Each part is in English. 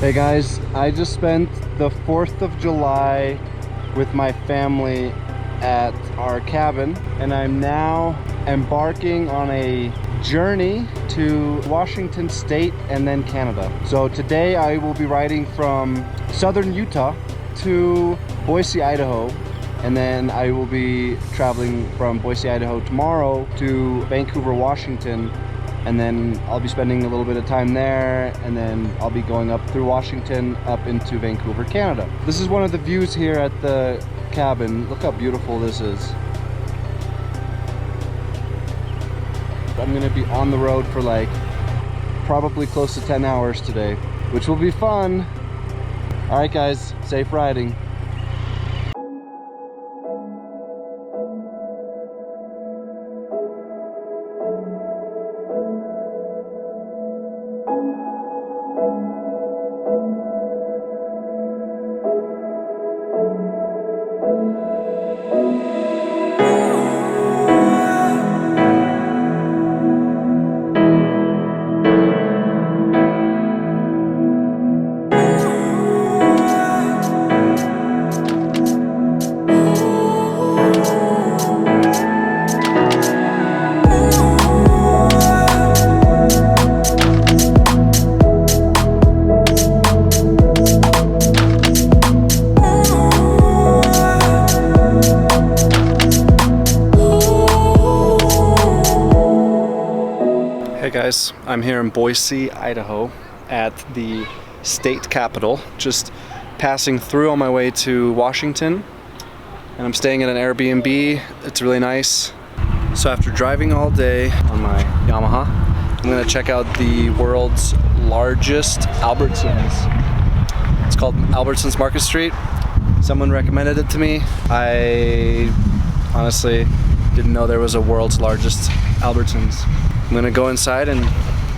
Hey guys, I just spent the 4th of July with my family at our cabin, and I'm now embarking on a journey to Washington State and then Canada. So today I will be riding from southern Utah to Boise, Idaho, and then I will be traveling from Boise, Idaho tomorrow to Vancouver, Washington, and then I'll be spending a little bit of time there, and then I'll be going up through Washington up into Vancouver, Canada. This is one of the views here at the cabin. Look how beautiful this is. I'm gonna be on the road for like probably close to 10 hours today, which will be fun. All right guys, safe riding. Hey guys, I'm here in Boise, Idaho at the state capitol, just passing through on my way to Washington, and I'm staying at an Airbnb. It's really nice. So after driving all day on my Yamaha, I'm gonna check out the world's largest Albertsons. It's called Albertsons Market Street. Someone recommended it to me. I honestly didn't know there was a world's largest Albertsons. I'm gonna go inside and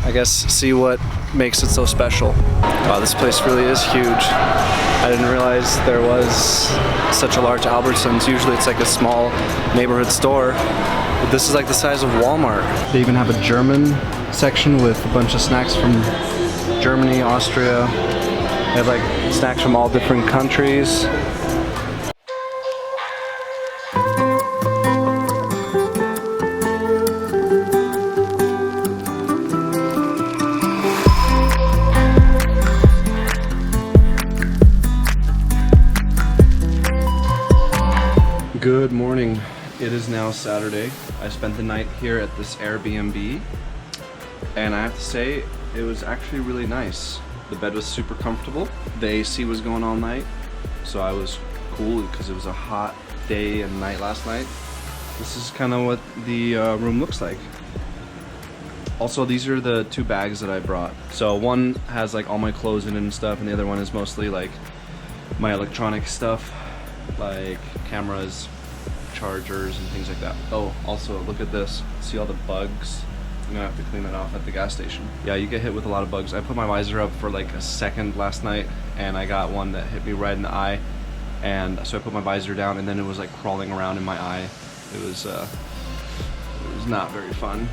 I guess see what makes it so special. Wow, this place really is huge. I didn't realize there was such a large Albertsons. Usually it's like a small neighborhood store, but this is like the size of Walmart. They even have a German section with a bunch of snacks from Germany, Austria. They have like snacks from all different countries. Good morning. It is now Saturday. I spent the night here at this Airbnb, and I have to say it was actually really nice. The bed was super comfortable. The AC was going all night, so I was cool because it was a hot day and night last night. This is kind of what the room looks like. Also, these are the two bags that I brought. So one has like all my clothes in it and stuff, and the other one is mostly like my electronic stuff, like cameras, chargers, and things like that. Oh, also look at this. See all the bugs? I'm gonna have to clean that off at the gas station. Yeah, you get hit with a lot of bugs. I put my visor up for like a second last night, and I got one that hit me right in the eye, and so I put my visor down, and then it was like crawling around in my eye. It was not very fun.